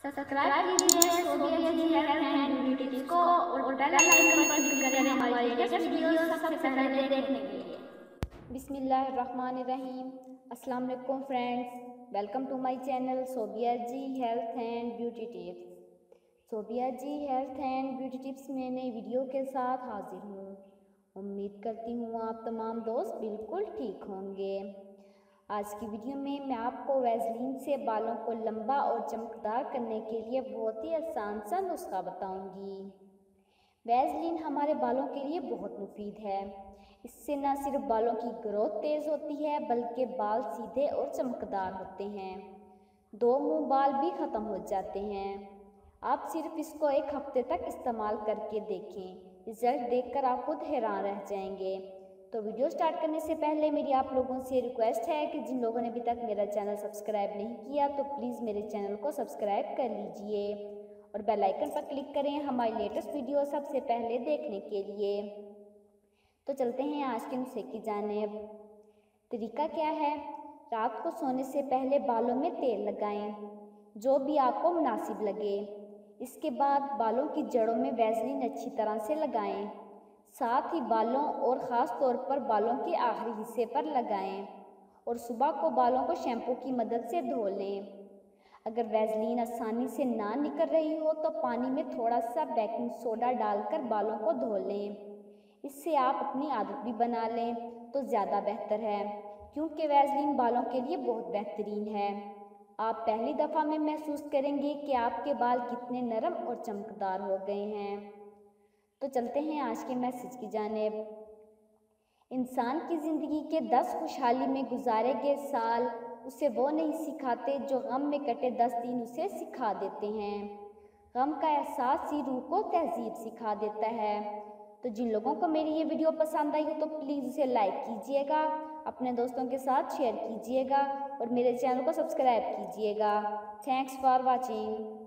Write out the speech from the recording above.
Subscribe कीजिए Sobia ji health and beauty tips को और बेल आइकन पर क्लिक करें हमारी लेटेस्ट वीडियो सबसे पहले देखने के लिए। बिस्मिल्लाहिर्रहमानिर्रहीम। अस्सलाम वालेकुम friends, welcome to my channel Sobia ji health and beauty tips. Sobia ji health and beauty tips में नई वीडियो के साथ हाजिर हूँ। उम्मीद करती हूँ आप तमाम दोस्त बिल्कुल ठीक होंगे। आज की वीडियो में मैं आपको वैसलीन से बालों को लंबा और चमकदार करने के लिए बहुत ही आसान सा नुस्खा बताऊंगी। वैसलीन हमारे बालों के लिए बहुत मुफीद है। इससे न सिर्फ बालों की ग्रोथ तेज़ होती है बल्कि बाल सीधे और चमकदार होते हैं। दो मुंह बाल भी ख़त्म हो जाते हैं। आप सिर्फ इसको एक हफ्ते तक इस्तेमाल करके देखें, रिजल्ट देखकर आप खुद हैरान रह जाएंगे। तो वीडियो स्टार्ट करने से पहले मेरी आप लोगों से रिक्वेस्ट है कि जिन लोगों ने अभी तक मेरा चैनल सब्सक्राइब नहीं किया तो प्लीज़ मेरे चैनल को सब्सक्राइब कर लीजिए और बेल आइकन पर क्लिक करें हमारी लेटेस्ट वीडियो सबसे पहले देखने के लिए। तो चलते हैं आज के नुस्खे की जानिब। तरीका क्या है? रात को सोने से पहले बालों में तेल लगाएं, जो भी आपको मुनासिब लगे। इसके बाद बालों की जड़ों में वैसलीन अच्छी तरह से लगाएं। साथ ही बालों और ख़ास तौर पर बालों के आखिरी हिस्से पर लगाएं और सुबह को बालों को शैम्पू की मदद से धो लें। अगर वैसलीन आसानी से ना निकल रही हो तो पानी में थोड़ा सा बेकिंग सोडा डालकर बालों को धो लें। इससे आप अपनी आदत भी बना लें तो ज़्यादा बेहतर है, क्योंकि वैसलीन बालों के लिए बहुत बेहतरीन है। आप पहली दफ़ा में महसूस करेंगे कि आपके बाल कितने नरम और चमकदार हो गए हैं। तो चलते हैं आज के मैसेज की जानिब। इंसान की ज़िंदगी के 10 खुशहाली में गुजारे गए साल उसे वो नहीं सिखाते जो गम में कटे 10 दिन उसे सिखा देते हैं। गम का एहसास ही रूह को तहजीब सिखा देता है। तो जिन लोगों को मेरी ये वीडियो पसंद आई हो तो प्लीज़ उसे लाइक कीजिएगा, अपने दोस्तों के साथ शेयर कीजिएगा और मेरे चैनल को सब्सक्राइब कीजिएगा। Thanks for watching.